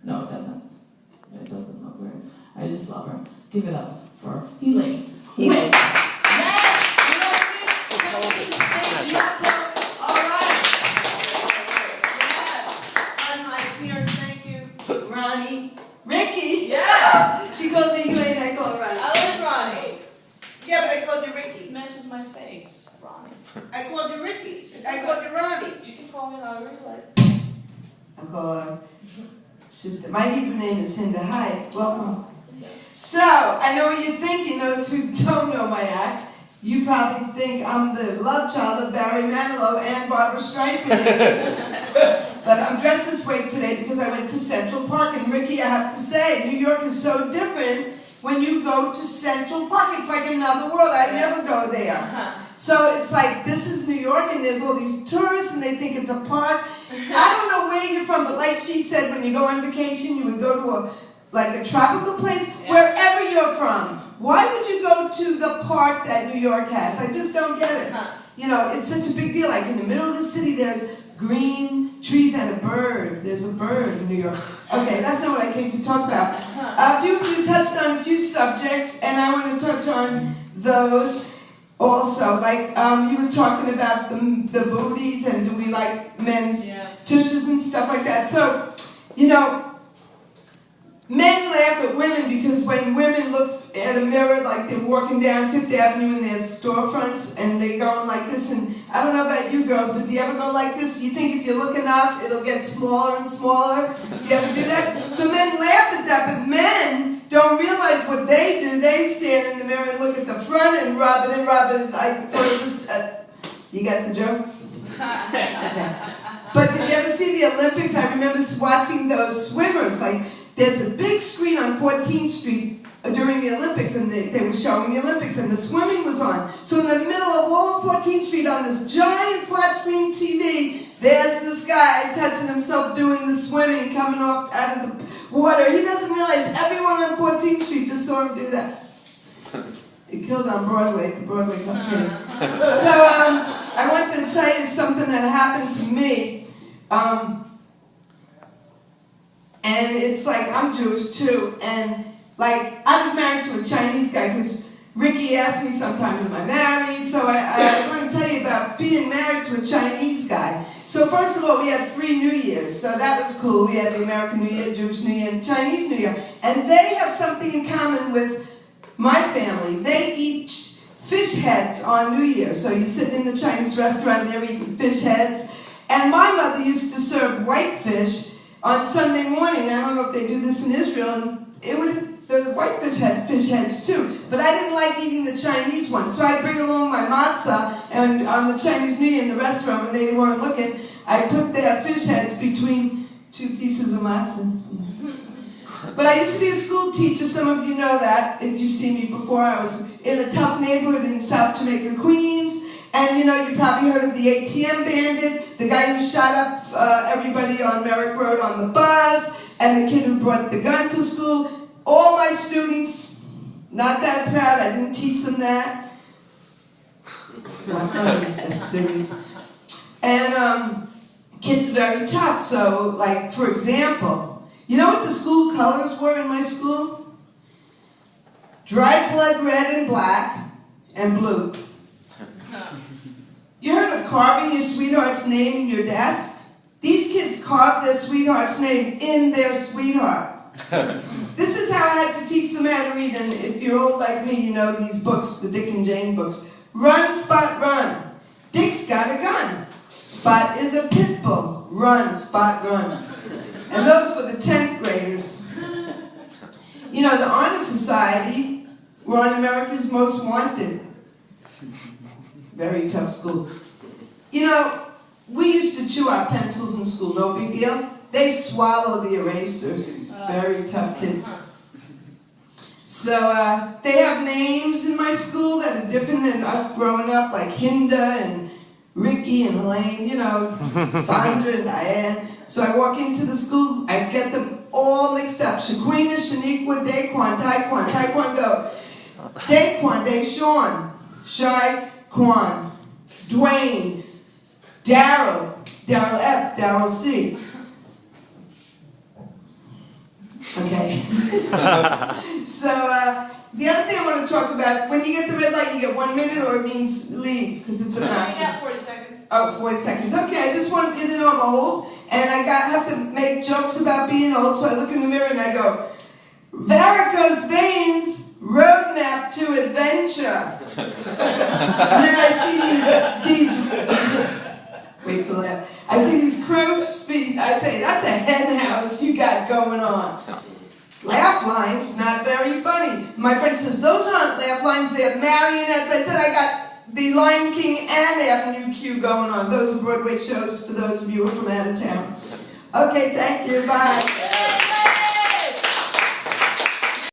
No, it doesn't. It doesn't look weird. I just love her. Give it up for Elaine. Wait. Yes! You know what I mean? All right. Yes. And my peers, thank you. Ronnie. Rikki. Yes! She calls me Elaine, I call her Ronnie. I like Ronnie. Yeah, but I called you Rikki. It matches my face, Ronnie. I called you Rikki. It's I okay. called you Ronnie. You can call me however you like. I call her sister. My Hebrew name is Hinda. Hi, welcome. So, I know what you're thinking, those who don't know my act. You probably think I'm the love child of Barry Manilow and Barbara Streisand. But I'm dressed this way today because I went to Central Park. And Rikki, I have to say, New York is so different when you go to Central Park. It's like another world. I never go there. So it's like, this is New York, and there's all these tourists, and they think it's a park. I don't know where you're from, but like she said, when you go on vacation, you would go to a tropical place, wherever you're from. Why would you go to the park that New York has? I just don't get it. You know, it's such a big deal. Like in the middle of the city, there's green trees and a bird. There's a bird in New York. Okay, that's not what I came to talk about. A few of you touched on a few subjects, and I want to touch on those also. Like, you were talking about the booties, and do we like men's tushes and stuff like that. So, you know, men laugh at women because when women look at a mirror, like they're walking down Fifth Avenue in their storefronts and they're going like this, and I don't know about you girls, but do you ever go like this? You think if you look enough, it'll get smaller and smaller? Do you ever do that? So men laugh at that, but men don't realize what they do. They stand in the mirror and look at the front and rub it, like for this. You got the joke? Okay. But did you ever see the Olympics? I remember watching those swimmers, like, there's a big screen on 14th Street during the Olympics, and they were showing the Olympics, and the swimming was on. So in the middle of all of 14th Street on this giant flat screen TV, there's this guy touching himself doing the swimming, coming up out of the water. He doesn't realize everyone on 14th Street just saw him do that. It killed on Broadway, the Broadway Club kidding. So I want to tell you something that happened to me. And it's like, I'm Jewish too, and like, I was married to a Chinese guy, because Rikki asked me sometimes, am I married? So I want to tell you about being married to a Chinese guy. So first of all, we had 3 New Years, so that was cool. We had the American New Year, Jewish New Year, and Chinese New Year. And they have something in common with my family. They eat fish heads on New Year. So you're sitting in the Chinese restaurant, they're eating fish heads. And my mother used to serve whitefish on Sunday morning. I don't know if they do this in Israel, and the whitefish had fish heads too. But I didn't like eating the Chinese one, so I'd bring along my matzah, and on the Chinese New Year in the restaurant, when they weren't looking, I put their fish heads between 2 pieces of matzah. But I used to be a school teacher, some of you know that, if you've seen me before. I was in a tough neighborhood in South Jamaica, Queens. And you know, you probably heard of the ATM bandit, the guy who shot up everybody on Merrick Road on the bus, and the kid who brought the gun to school. All my students, not that proud, I didn't teach them that. Not funny, that's serious. And kids are very tough, so like, for example, you know what the school colors were in my school? Dried blood red and black and blue. You heard of carving your sweetheart's name in your desk? These kids carved their sweetheart's name in their sweetheart. This is how I had to teach them how to read, and if you're old like me, you know these books, the Dick and Jane books. Run, Spot, run. Dick's got a gun. Spot is a pit bull. Run, Spot, run. And those were the 10th graders. You know, the Honor Society were on America's Most Wanted. Very tough school. You know, we used to chew our pencils in school, no big deal. They swallow the erasers. Very tough kids. So they have names in my school that are different than us growing up, like Hinda and Rikki and Elaine, you know, Sandra and Diane. So I walk into the school, I get them all mixed up. Shaquina, Shaniqua, Daquan, Taekwondo. Daquan, Deshawn, Shai, Quan, Dwayne, Daryl F, Daryl C. Okay. So, the other thing I want to talk about, when you get the red light, you get 1 minute or it means leave, because it's obnoxious. You got 40 seconds. Oh, 40 seconds. Okay, I just want you to know I'm old, and I have to make jokes about being old, so I look in the mirror and I go, varicose veins, roadmap to adventure. And then I see these wait for that. I see these crow's feet. I say, that's a hen house you got going on. Laugh lines, not very funny. My friend says, those aren't laugh lines, they're marionettes. I said, I got the Lion King and Avenue Q going on. Those are Broadway shows for those of you who are from out of town. Okay, thank you, bye.